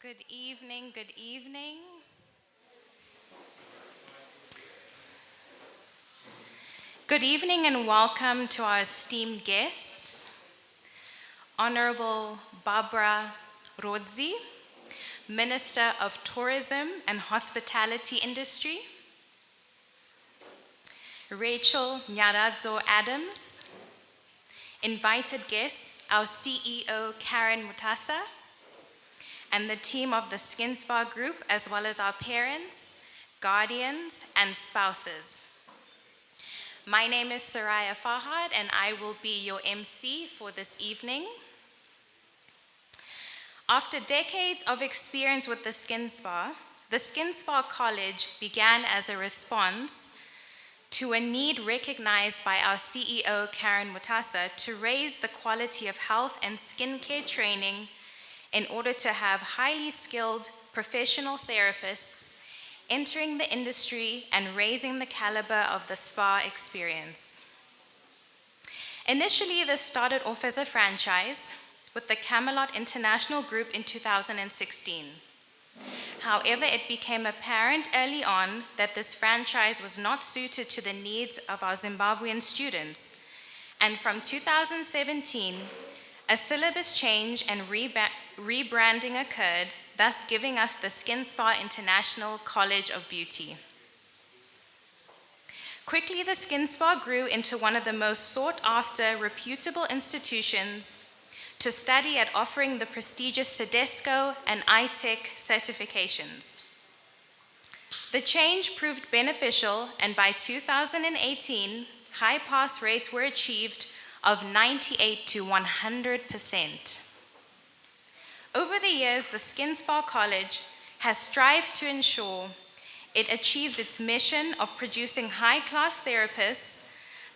Good evening, good evening. Good evening and welcome to our esteemed guests, Honorable Barbara Rodzi, Minister of Tourism and Hospitality Industry, Rachel Nyaradzo Adams, invited guests, our CEO Karen Mutasa, and the team of the Skin Spa Group, as well as our parents, guardians, and spouses. My name is Soraya Fahad, and I will be your MC for this evening. After decades of experience with the Skin Spa College began as a response to a need recognized by our CEO, Karen Mutasa, to raise the quality of health and skincare training in order to have highly skilled professional therapists entering the industry and raising the caliber of the spa experience. Initially, this started off as a franchise with the Camelot International Group in 2016. However, it became apparent early on that this franchise was not suited to the needs of our Zimbabwean students. And from 2017, a syllabus change and rebranding occurred, thus giving us the Skin Spa International College of Beauty. Quickly, the Skin Spa grew into one of the most sought-after, reputable institutions to study at, offering the prestigious CEDESCO and ITEC certifications. The change proved beneficial, and by 2018, high pass rates were achieved of 98 to 100%. Over the years, the Skin Spa College has strived to ensure it achieves its mission of producing high-class therapists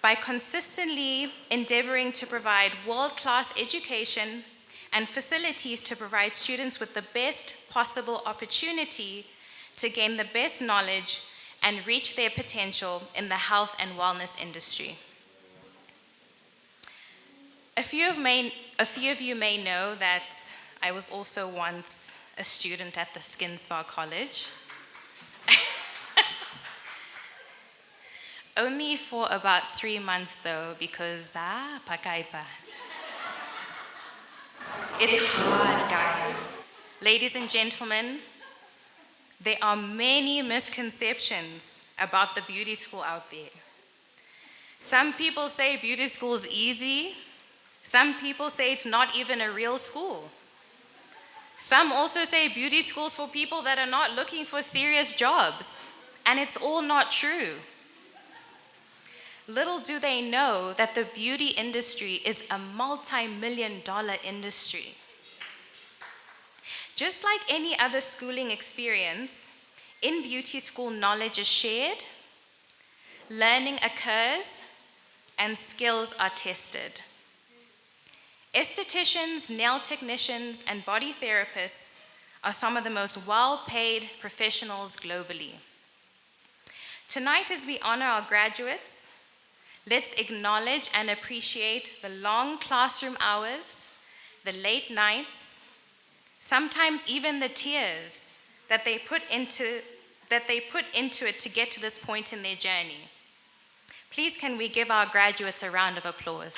by consistently endeavoring to provide world-class education and facilities to provide students with the best possible opportunity to gain the best knowledge and reach their potential in the health and wellness industry. A few of you may know that I was also once a student at the Skin Spa College. Only for about 3 months though, because pakaipa. It's hard, guys. Ladies and gentlemen, there are many misconceptions about the beauty school out there. Some people say beauty school is easy. Some people say it's not even a real school. Some also say beauty school's for people that are not looking for serious jobs, and it's all not true. Little do they know that the beauty industry is a multi-million-dollar industry. Just like any other schooling experience, in beauty school, knowledge is shared, learning occurs, and skills are tested. Estheticians, nail technicians, and body therapists are some of the most well-paid professionals globally. Tonight, as we honor our graduates, let's acknowledge and appreciate the long classroom hours, the late nights, sometimes even the tears that they put into it to get to this point in their journey. Please, can we give our graduates a round of applause?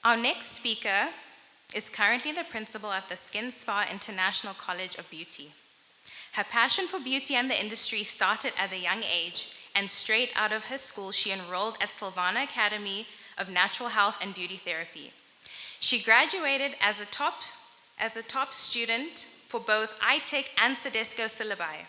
Our next speaker is currently the principal at the Skin Spa International College of Beauty. Her passion for beauty and the industry started at a young age, and straight out of her school, she enrolled at Silvana Academy of Natural Health and Beauty Therapy. She graduated as a top student for both ITEC and CEDESCO syllabi.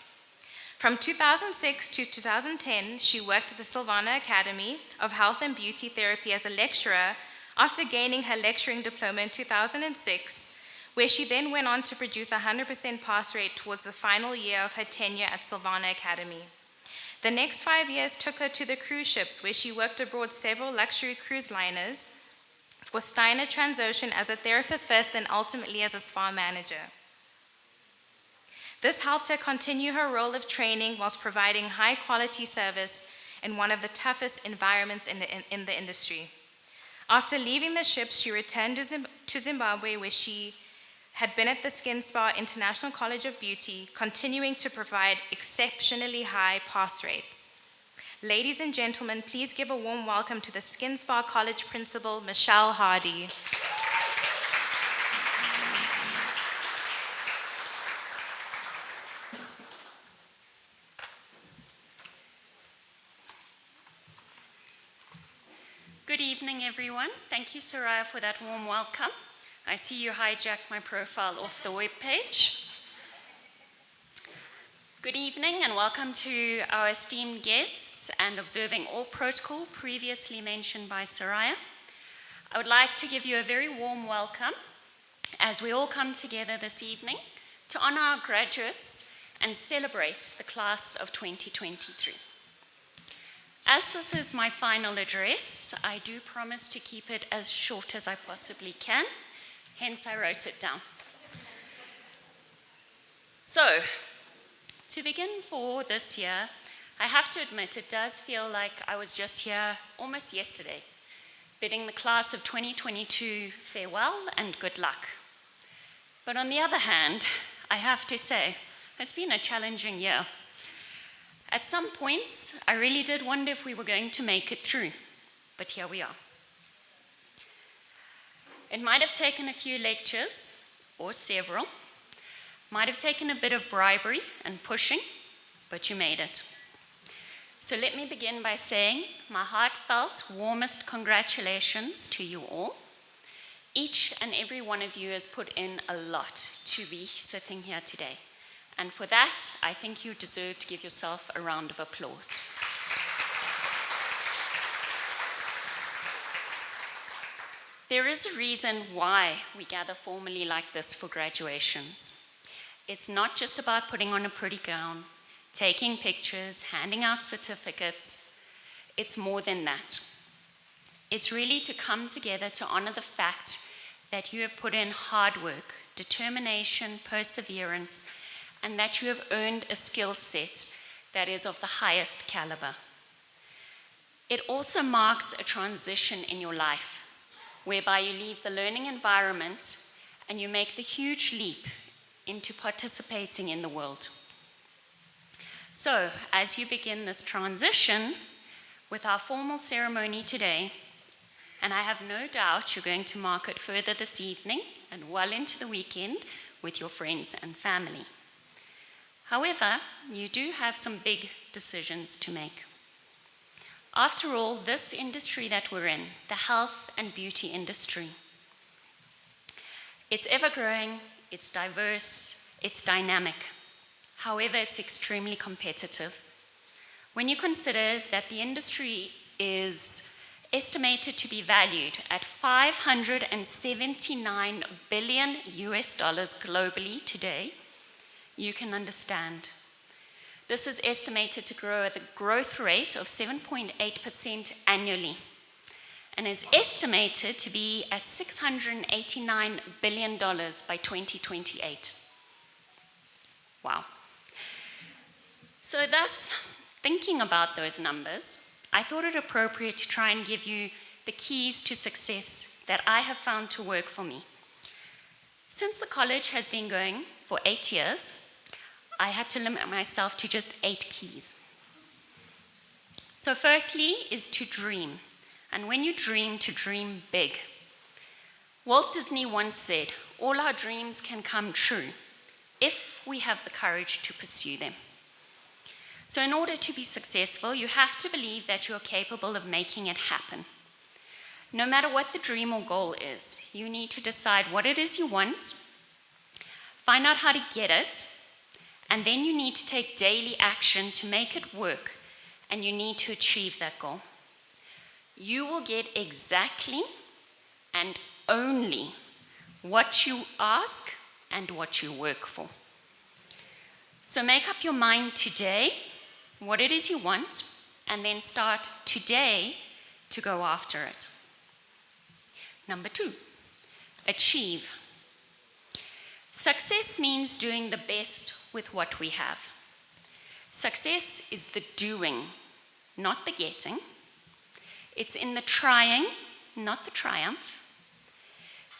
From 2006 to 2010, she worked at the Silvana Academy of Health and Beauty Therapy as a lecturer after gaining her lecturing diploma in 2006, where she then went on to produce a 100% pass rate towards the final year of her tenure at Silvana Academy. The next 5 years took her to the cruise ships, where she worked aboard several luxury cruise liners for Steiner Transocean as a therapist first, then ultimately as a spa manager. This helped her continue her role of training whilst providing high-quality service in one of the toughest environments in the industry. After leaving the ship, she returned to Zimbabwe, where she had been at the Skin Spa International College of Beauty, continuing to provide exceptionally high pass rates. Ladies and gentlemen, please give a warm welcome to the Skin Spa College Principal, Michelle Hardy. Good evening, everyone. Thank you, Soraya, for that warm welcome. I see you hijacked my profile off the webpage. Good evening and welcome to our esteemed guests and observing all protocol previously mentioned by Soraya. I would like to give you a very warm welcome as we all come together this evening to honor our graduates and celebrate the class of 2023. As this is my final address, I do promise to keep it as short as I possibly can, hence I wrote it down. So, to begin for this year, I have to admit it does feel like I was just here almost yesterday, bidding the class of 2022 farewell and good luck. But on the other hand, I have to say, it's been a challenging year. At some points, I really did wonder if we were going to make it through, but here we are. It might have taken a few lectures, or several, might have taken a bit of bribery and pushing, but you made it. So let me begin by saying my heartfelt, warmest congratulations to you all. Each and every one of you has put in a lot to be sitting here today. And for that, I think you deserve to give yourself a round of applause. There is a reason why we gather formally like this for graduations. It's not just about putting on a pretty gown, taking pictures, handing out certificates. It's more than that. It's really to come together to honor the fact that you have put in hard work, determination, perseverance, and that you have earned a skill set that is of the highest caliber. It also marks a transition in your life, whereby you leave the learning environment and you make the huge leap into participating in the world. So, as you begin this transition with our formal ceremony today, and I have no doubt you're going to mark it further this evening and well into the weekend with your friends and family. However, you do have some big decisions to make. After all, this industry that we're in, the health and beauty industry, it's ever-growing, it's diverse, it's dynamic. However, it's extremely competitive. When you consider that the industry is estimated to be valued at $579 billion globally today, you can understand. This is estimated to grow at a growth rate of 7.8% annually and is estimated to be at $689 billion by 2028. Wow. So thus, thinking about those numbers, I thought it appropriate to try and give you the keys to success that I have found to work for me. Since the college has been going for 8 years, I had to limit myself to just 8 keys. So firstly is to dream. And when you dream, to dream big. Walt Disney once said, all our dreams can come true if we have the courage to pursue them. So in order to be successful, you have to believe that you're capable of making it happen. No matter what the dream or goal is, you need to decide what it is you want, find out how to get it, and then you need to take daily action to make it work, and you need to achieve that goal. You will get exactly and only what you ask and what you work for. So make up your mind today what it is you want, and then start today to go after it. Number 2, achieve. Success means doing the best with what we have. Success is the doing, not the getting. It's in the trying, not the triumph.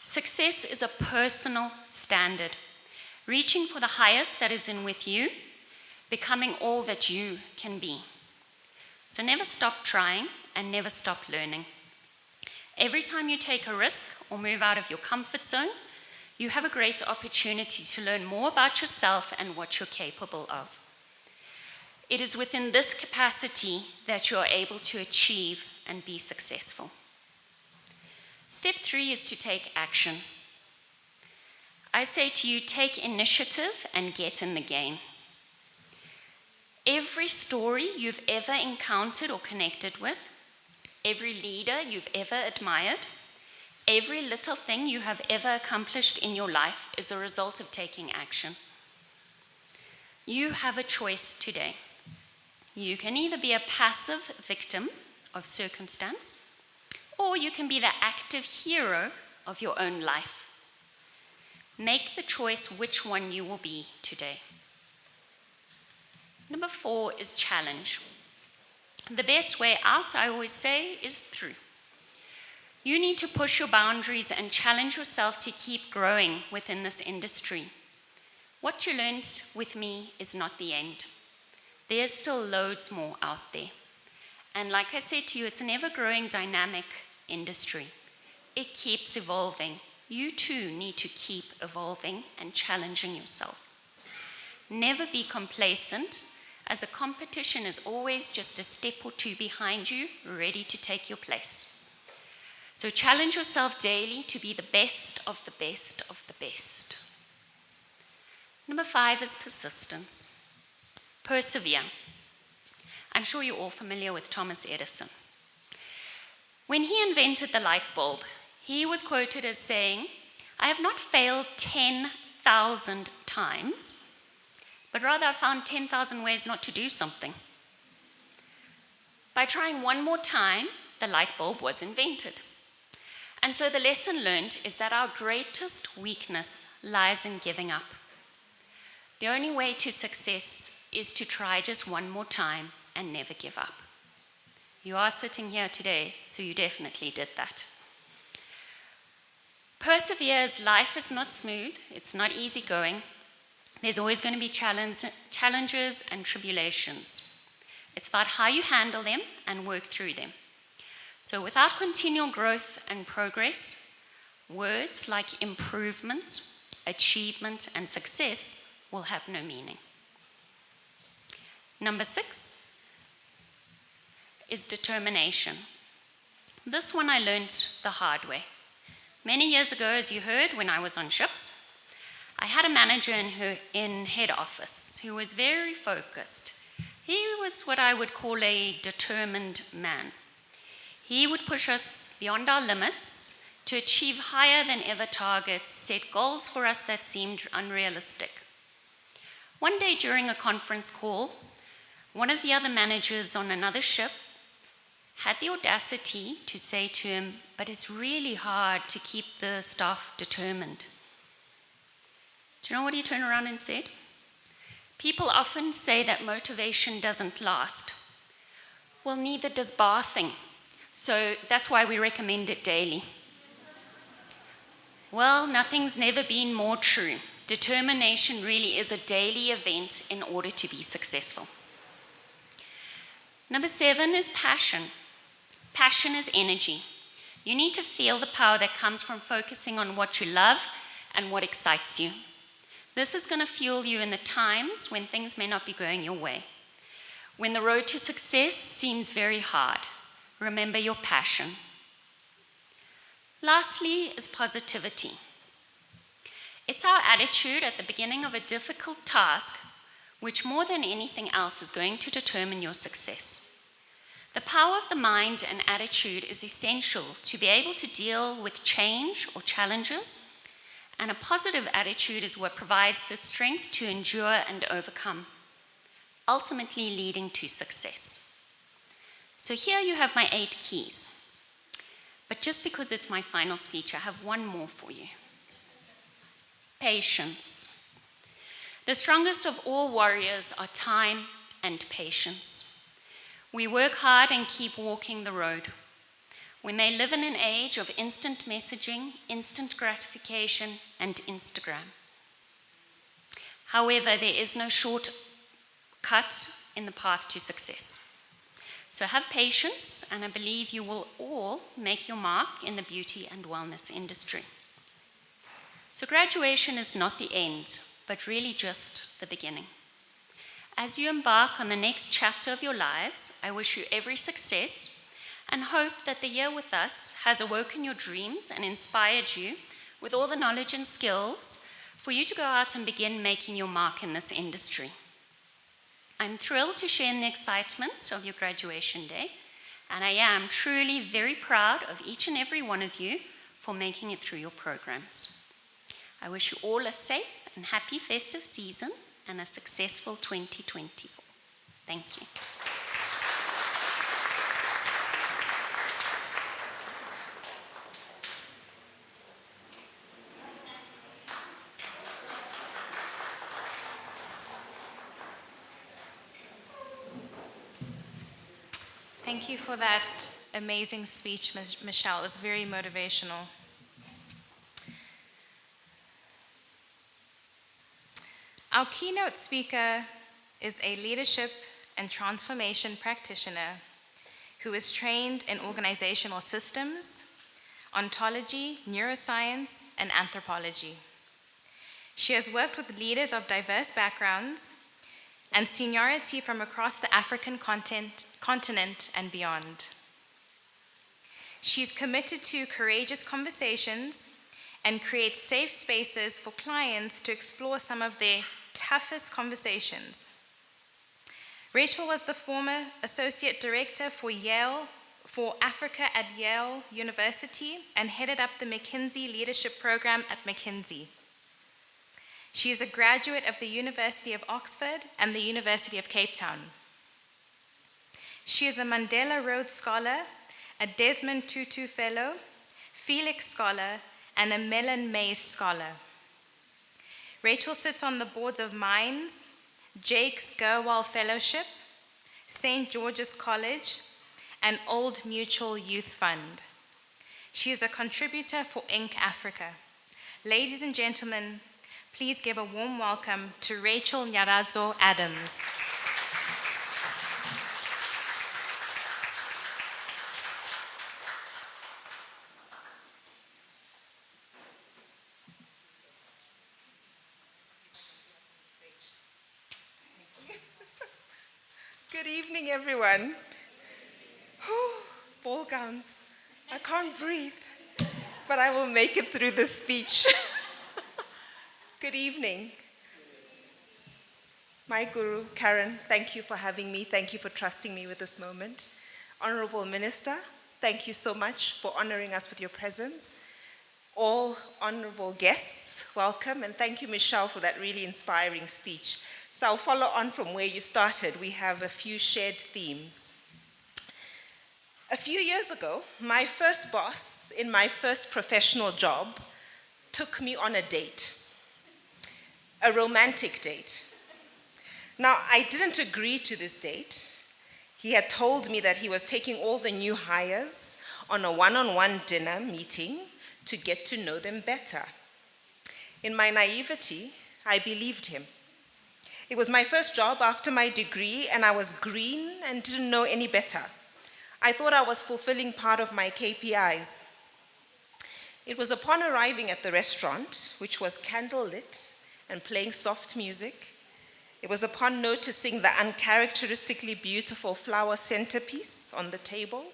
Success is a personal standard, reaching for the highest that is in with you, becoming all that you can be. So never stop trying and never stop learning. Every time you take a risk or move out of your comfort zone, you have a great opportunity to learn more about yourself and what you're capable of. It is within this capacity that you are able to achieve and be successful. Step 3 is to take action. I say to you, take initiative and get in the game. Every story you've ever encountered or connected with, every leader you've ever admired, every little thing you have ever accomplished in your life is the result of taking action. You have a choice today. You can either be a passive victim of circumstance, or you can be the active hero of your own life. Make the choice which one you will be today. Number 4 is challenge. The best way out, I always say, is through. You need to push your boundaries and challenge yourself to keep growing within this industry. What you learned with me is not the end. There's still loads more out there. And like I said to you, it's an ever-growing dynamic industry. It keeps evolving. You too need to keep evolving and challenging yourself. Never be complacent, as the competition is always just a step or two behind you, ready to take your place. So challenge yourself daily to be the best of the best of the best. Number 5 is persistence. Persevere. I'm sure you're all familiar with Thomas Edison. When he invented the light bulb, he was quoted as saying, "I have not failed 10,000 times, but rather I found 10,000 ways not to do something." By trying one more time, the light bulb was invented. And so the lesson learned is that our greatest weakness lies in giving up. The only way to success is to try just one more time and never give up. You are sitting here today, so you definitely did that. Persevere, as life is not smooth, it's not easy going. There's always going to be challenges and tribulations. It's about how you handle them and work through them. So without continual growth and progress, words like improvement, achievement, and success will have no meaning. Number 6 is determination. This one I learned the hard way. Many years ago, as you heard, when I was on ships, I had a manager in head office who was very focused. He was what I would call a determined man. He would push us beyond our limits to achieve higher than ever targets, set goals for us that seemed unrealistic. One day during a conference call, one of the other managers on another ship had the audacity to say to him, "But it's really hard to keep the staff determined." Do you know what he turned around and said? "People often say that motivation doesn't last. Well, neither does bathing. So that's why we recommend it daily." Well, nothing's never been more true. Determination really is a daily event in order to be successful. Number 7 is passion. Passion is energy. You need to feel the power that comes from focusing on what you love and what excites you. This is going to fuel you in the times when things may not be going your way. When the road to success seems very hard, remember your passion. Lastly is positivity. It's our attitude at the beginning of a difficult task which more than anything else is going to determine your success. The power of the mind and attitude is essential to be able to deal with change or challenges, and a positive attitude is what provides the strength to endure and overcome, ultimately leading to success. So here you have my 8 keys. But just because it's my final speech, I have one more for you. Patience. The strongest of all warriors are time and patience. We work hard and keep walking the road. We may live in an age of instant messaging, instant gratification, and Instagram. However, there is no shortcut in the path to success. So have patience, and I believe you will all make your mark in the beauty and wellness industry. So graduation is not the end, but really just the beginning. As you embark on the next chapter of your lives, I wish you every success and hope that the year with us has awoken your dreams and inspired you with all the knowledge and skills for you to go out and begin making your mark in this industry. I'm thrilled to share in the excitement of your graduation day, and I am truly very proud of each and every one of you for making it through your programs. I wish you all a safe and happy festive season and a successful 2024. Thank you. Thank you for that amazing speech, Michelle. It was very motivational. Our keynote speaker is a leadership and transformation practitioner who is trained in organizational systems, ontology, neuroscience, and anthropology. She has worked with leaders of diverse backgrounds and seniority from across the African continent and beyond. She's committed to courageous conversations and creates safe spaces for clients to explore some of their toughest conversations. Rachel was the former Associate Director for Africa at Yale University and headed up the McKinsey Leadership Program at McKinsey. She is a graduate of the University of Oxford and the University of Cape Town. She is a Mandela Rhodes Scholar, a Desmond Tutu Fellow, Felix Scholar, and a Mellon Mays Scholar. Rachel sits on the boards of Minds, Jake's Gerwal Fellowship, St. George's College, and Old Mutual Youth Fund. She is a contributor for Inc. Africa. Ladies and gentlemen, please give a warm welcome to Rachel Nyaradzo Adams. Good evening, everyone. Ball gowns. I can't breathe, but I will make it through this speech. Good evening. My guru, Karen, thank you for having me. Thank you for trusting me with this moment. Honorable Minister, thank you so much for honoring us with your presence. All honorable guests, welcome, and thank you, Michelle, for that really inspiring speech. So I'll follow on from where you started. We have a few shared themes. A few years ago, my first boss in my first professional job took me on a date, a romantic date. Now, I didn't agree to this date. He had told me that he was taking all the new hires on a one-on-one dinner meeting to get to know them better. In my naivety, I believed him. It was my first job after my degree, and I was green and didn't know any better. I thought I was fulfilling part of my KPIs. It was upon arriving at the restaurant, which was candlelit and playing soft music, it was upon noticing the uncharacteristically beautiful flower centerpiece on the table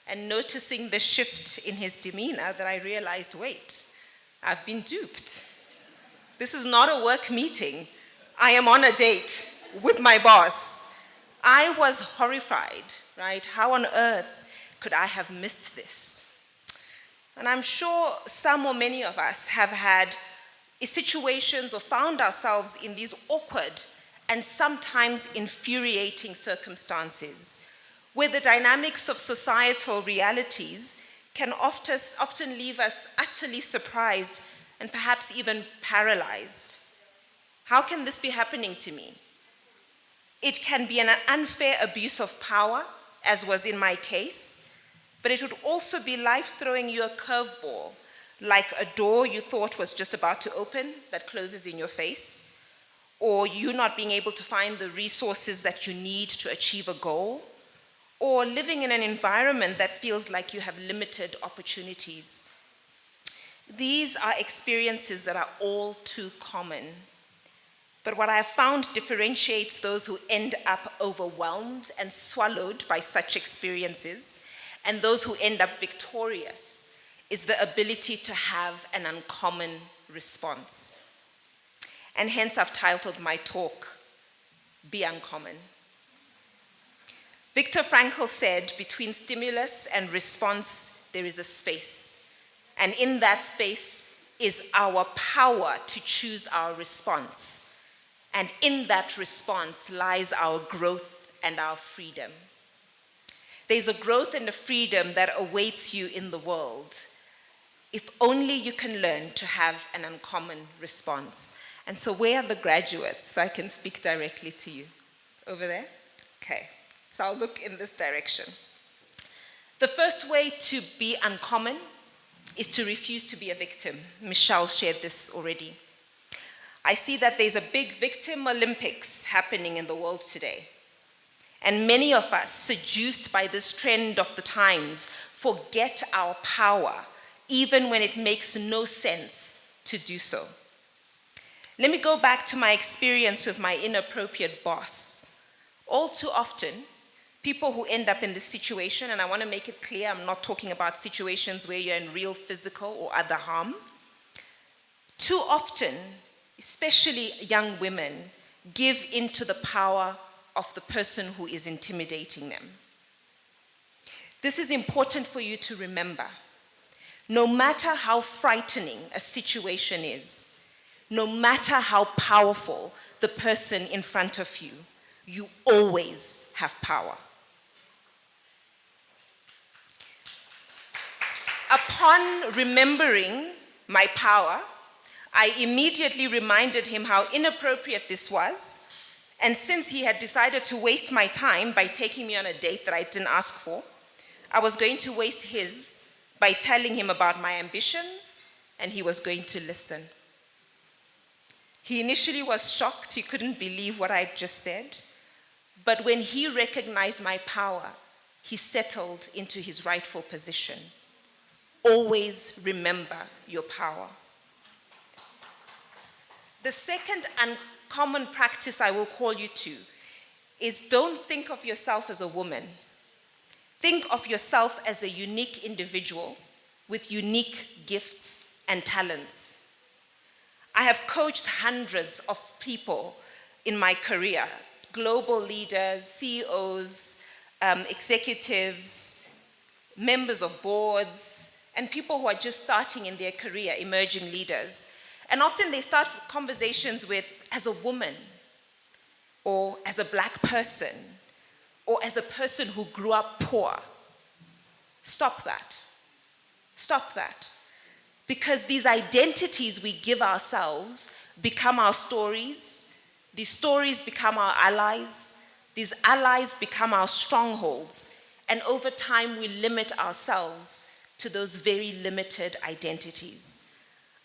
and noticing the shift in his demeanor that I realized, wait, I've been duped. This is not a work meeting. I am on a date with my boss. I was horrified, right? How on earth could I have missed this? And I'm sure some or many of us have had situations or found ourselves in these awkward and sometimes infuriating circumstances where the dynamics of societal realities can often leave us utterly surprised and perhaps even paralyzed. How can this be happening to me? It can be an unfair abuse of power, as was in my case, but it would also be life throwing you a curveball, like a door you thought was just about to open that closes in your face, or you not being able to find the resources that you need to achieve a goal, or living in an environment that feels like you have limited opportunities. These are experiences that are all too common. But what I have found differentiates those who end up overwhelmed and swallowed by such experiences and those who end up victorious is the ability to have an uncommon response. And hence I've titled my talk, Be Uncommon. Viktor Frankl said, between stimulus and response, there is a space. And in that space is our power to choose our response. And in that response lies our growth and our freedom. There's a growth and a freedom that awaits you in the world, if only you can learn to have an uncommon response. And so where are the graduates so I can speak directly to you? Over there? Okay, so I'll look in this direction. The first way to be uncommon is to refuse to be a victim. Michelle shared this already. I see that there's a big victim Olympics happening in the world today. And many of us, seduced by this trend of the times, forget our power, even when it makes no sense to do so. Let me go back to my experience with my inappropriate boss. All too often, people who end up in this situation, and I want to make it clear, I'm not talking about situations where you're in real physical or other harm. Too often, especially young women, give into the power of the person who is intimidating them. This is important for you to remember. No matter how frightening a situation is, no matter how powerful the person in front of you, you always have power. Upon remembering my power, I immediately reminded him how inappropriate this was, and since he had decided to waste my time by taking me on a date that I didn't ask for, I was going to waste his by telling him about my ambitions, and he was going to listen. He initially was shocked, he couldn't believe what I'd just said, but when he recognized my power, he settled into his rightful position. Always remember your power. The second uncommon practice I will call you to is don't think of yourself as a woman. Think of yourself as a unique individual with unique gifts and talents. I have coached hundreds of people in my career, global leaders, CEOs, executives, members of boards, and people who are just starting in their career, emerging leaders. And often they start conversations with, as a woman, or as a black person, or as a person who grew up poor. Stop that. Stop that. Because these identities we give ourselves become our stories. These stories become our allies. These allies become our strongholds. And over time, we limit ourselves to those very limited identities.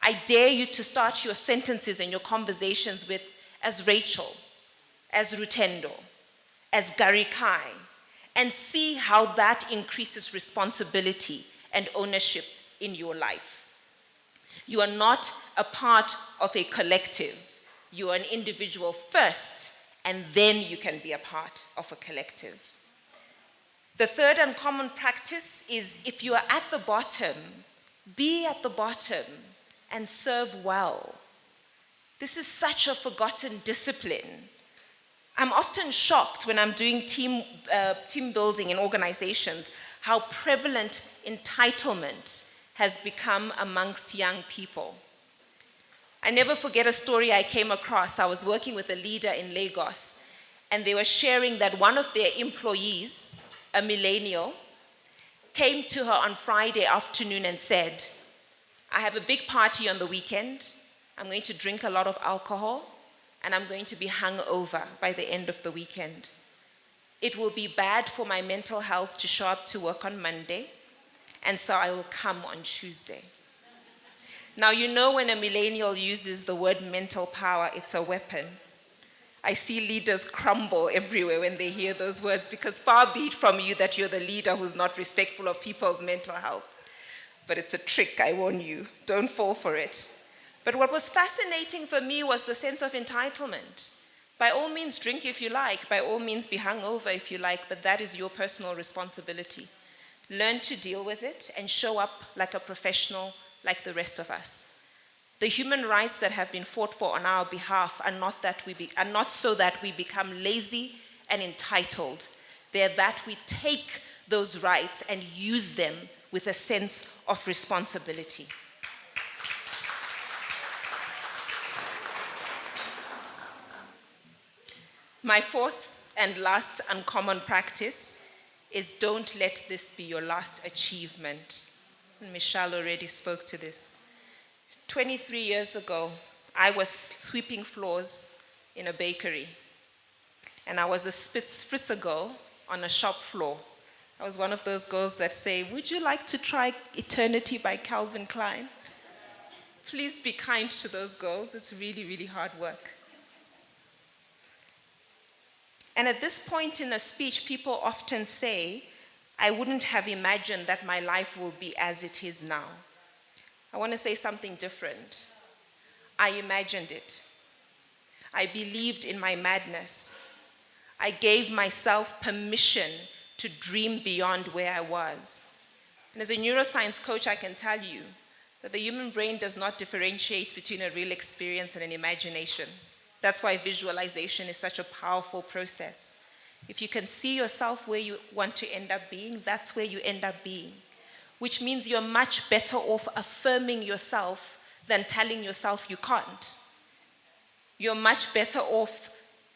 I dare you to start your sentences and your conversations with as Rachel, as Rutendo, as Garikai, and see how that increases responsibility and ownership in your life. You are not a part of a collective. You are an individual first, and then you can be a part of a collective. The third uncommon practice is if you are at the bottom, be at the bottom and serve well. This is such a forgotten discipline. I'm often shocked when I'm doing team building in organizations how prevalent entitlement has become amongst young people. I never forget a story I came across. I was working with a leader in Lagos, and they were sharing that one of their employees, a millennial, came to her on Friday afternoon and said, I have a big party on the weekend. I'm going to drink a lot of alcohol. and I'm going to be hung over by the end of the weekend. It will be bad for my mental health to show up to work on Monday, and so I will come on Tuesday. Now, you know when a millennial uses the word mental power, it's a weapon. I see leaders crumble everywhere when they hear those words, because far be it from you that you're the leader who's not respectful of people's mental health. But it's a trick, I warn you. Don't fall for it. But what was fascinating for me was the sense of entitlement. By all means, drink if you like. By all means, be hungover if you like, but that is your personal responsibility. Learn to deal with it and show up like a professional, like the rest of us. The human rights that have been fought for on our behalf are not so that we become lazy and entitled. They're that we take those rights and use them with a sense of responsibility. My fourth and last uncommon practice is don't let this be your last achievement. Michelle already spoke to this. 23 years ago, I was sweeping floors in a bakery, and I was a spritzer girl on a shop floor. I was one of those girls that say, would you like to try Eternity by Calvin Klein? Please be kind to those girls. It's really, really hard work. And at this point in a speech, people often say, I wouldn't have imagined that my life will be as it is now. I want to say something different. I imagined it. I believed in my madness. I gave myself permission to dream beyond where I was. And as a neuroscience coach, I can tell you that the human brain does not differentiate between a real experience and an imagination. That's why visualization is such a powerful process. If you can see yourself where you want to end up being, that's where you end up being, which means you're much better off affirming yourself than telling yourself you can't. You're much better off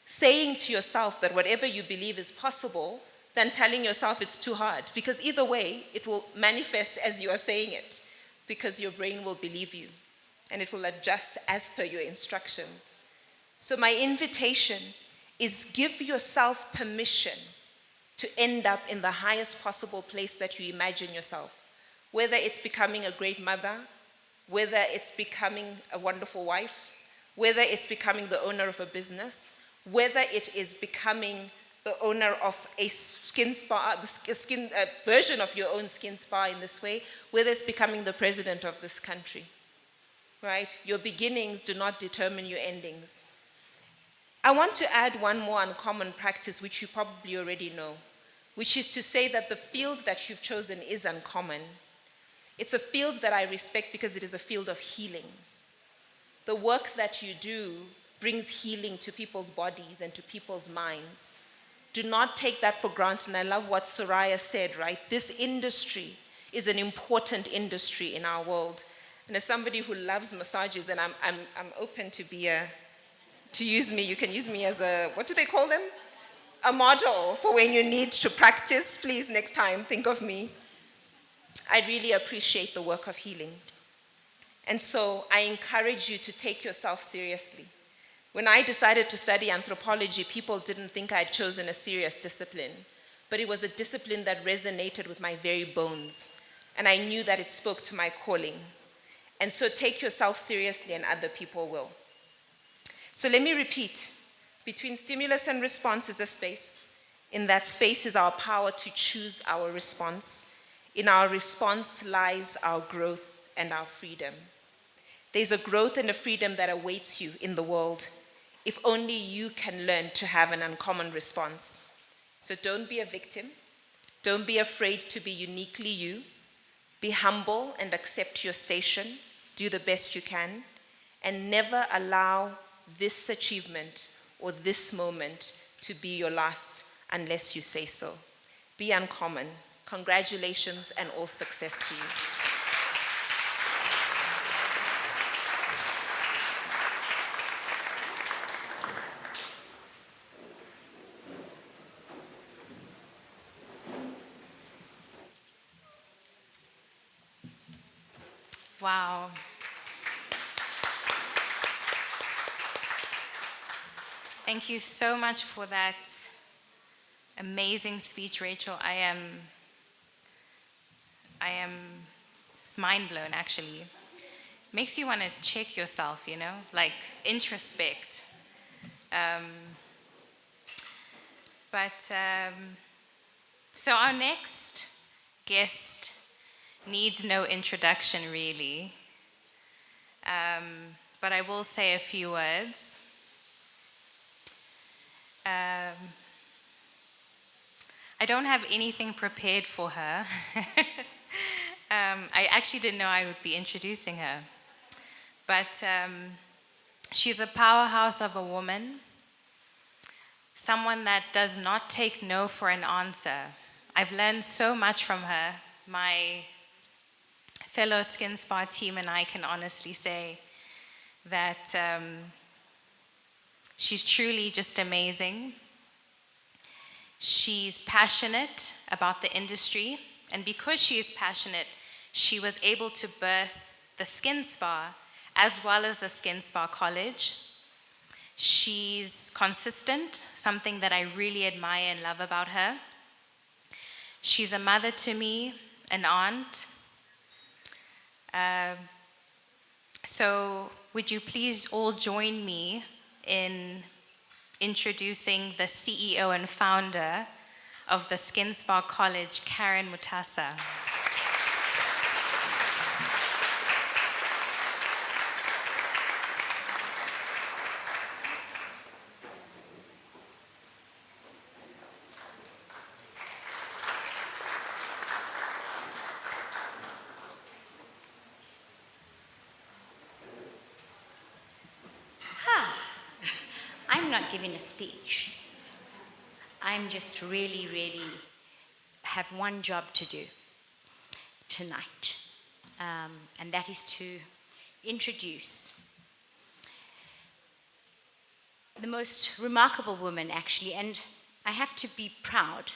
saying to yourself that whatever you believe is possible than telling yourself it's too hard, because either way, it will manifest as you are saying it, because your brain will believe you, and it will adjust as per your instructions. So my invitation is give yourself permission to end up in the highest possible place that you imagine yourself, whether it's becoming a great mother, whether it's becoming a wonderful wife, whether it's becoming the owner of a business, whether it is becoming the owner of a skin spa, a version of your own skin spa in this way, whether it's becoming the president of this country, right? Your beginnings do not determine your endings. I want to add one more uncommon practice, which you probably already know, which is to say that the field that you've chosen is uncommon. It's a field that I respect because it is a field of healing. The work that you do brings healing to people's bodies and to people's minds. Do not take that for granted, and I love what Soraya said, right? This industry is an important industry in our world. And as somebody who loves massages, and I'm open to use me, you can use me as a, what do they call them? A model for when you need to practice. Please, next time, think of me. I really appreciate the work of healing. And so I encourage you to take yourself seriously. When I decided to study anthropology, people didn't think I'd chosen a serious discipline, but it was a discipline that resonated with my very bones, and I knew that it spoke to my calling. And so take yourself seriously, and other people will. So let me repeat. Between stimulus and response is a space. In that space is our power to choose our response. In our response lies our growth and our freedom. There's a growth and a freedom that awaits you in the world if only you can learn to have an uncommon response. So don't be a victim. Don't be afraid to be uniquely you. Be humble and accept your station. Do the best you can. And never allow this achievement or this moment to be your last unless you say so. Be uncommon. Congratulations and all success to you. Wow. Thank you so much for that amazing speech, Rachel. I am just mind blown, actually. Makes you want to check yourself, you know, like introspect. Um, so our next guest needs no introduction, really. But I will say a few words. I don't have anything prepared for her. I actually didn't know I would be introducing her. But she's a powerhouse of a woman, someone that does not take no for an answer. I've learned so much from her. My fellow Skin Spa team and I can honestly say that she's truly just amazing. She's passionate about the industry, and because she is passionate, she was able to birth the Skin Spa as well as the Skin Spa College. She's consistent, something that I really admire and love about her. She's a mother to me, an aunt. So would you please all join me in introducing the CEO and founder of the Skin Spa College, Karen Mutasa. I'm not giving a speech. I'm just really have one job to do tonight, and that is to introduce the most remarkable woman, actually, and I have to be proud